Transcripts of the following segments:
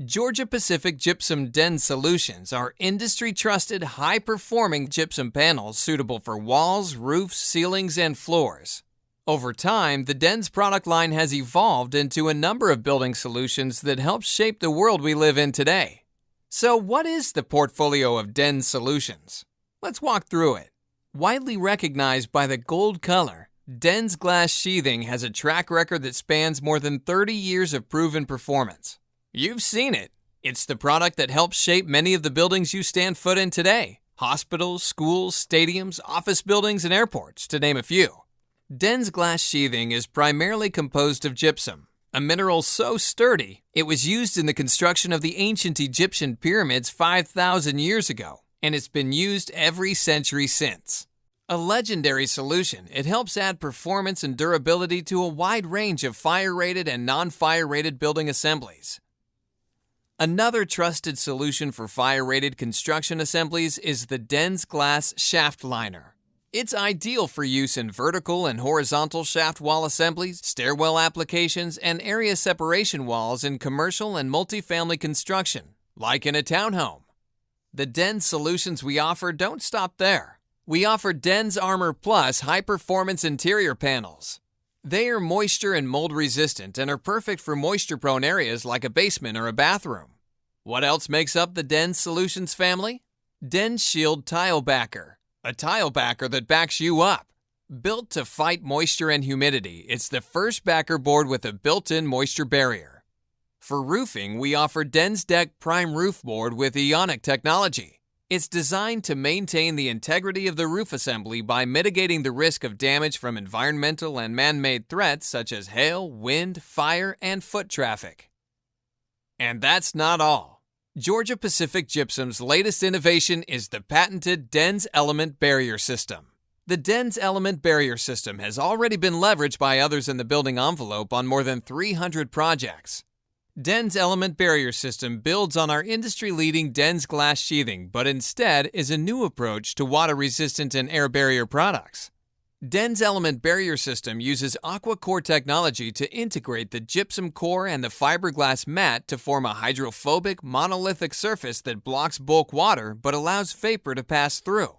Georgia-Pacific Gypsum Den solutions are industry-trusted, high-performing gypsum panels suitable for walls, roofs, ceilings, and floors. Over time, the Den's product line has evolved into a number of building solutions that help shape the world we live in today. So what is the portfolio of Den solutions? Let's walk through it. Widely recognized by the gold color, Den's glass sheathing has a track record that spans more than 30 years of proven performance. You've seen it. It's the product that helps shape many of the buildings you stand foot in today. Hospitals, schools, stadiums, office buildings, and airports, to name a few. Den's glass sheathing is primarily composed of gypsum, a mineral so sturdy it was used in the construction of the ancient Egyptian pyramids 5,000 years ago, and it's been used every century since. A legendary solution, it helps add performance and durability to a wide range of fire-rated and non-fire-rated building assemblies. Another trusted solution for fire-rated construction assemblies is the Den's Glass Shaft Liner. It's ideal for use in vertical and horizontal shaft wall assemblies, stairwell applications, and area separation walls in commercial and multifamily construction, like in a townhome. The Den's solutions we offer don't stop there. We offer Den's Armor Plus high-performance interior panels. They are moisture and mold resistant and are perfect for moisture-prone areas like a basement or a bathroom. What else makes up the Den's Solutions family? Den's Shield Tile Backer, a tile backer that backs you up. Built to fight moisture and humidity, it's the first backer board with a built-in moisture barrier. For roofing, we offer Den's Deck Prime Roof Board with Ionic technology. It's designed to maintain the integrity of the roof assembly by mitigating the risk of damage from environmental and man-made threats such as hail, wind, fire, and foot traffic. And that's not all. Georgia-Pacific Gypsum's latest innovation is the patented Den's Element Barrier System. The Den's Element Barrier System has already been leveraged by others in the building envelope on more than 300 projects. Den's Element Barrier System builds on our industry-leading Den's glass sheathing, but instead is a new approach to water-resistant and air barrier products. Den's Element Barrier System uses aquacore technology to integrate the gypsum core and the fiberglass mat to form a hydrophobic, monolithic surface that blocks bulk water but allows vapor to pass through.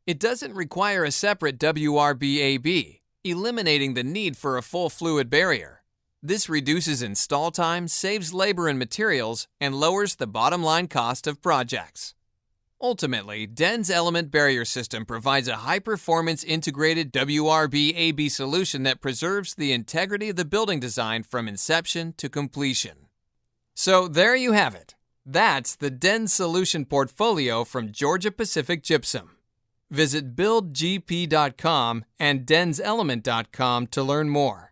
It doesn't require a separate WRBAB, eliminating the need for a full fluid barrier. This reduces install time, saves labor and materials, and lowers the bottom line cost of projects. Ultimately, Den's Element Barrier System provides a high-performance integrated WRBAB solution that preserves the integrity of the building design from inception to completion. So there you have it. That's the Den's Solution portfolio from Georgia-Pacific Gypsum. Visit buildgp.com and denselement.com to learn more.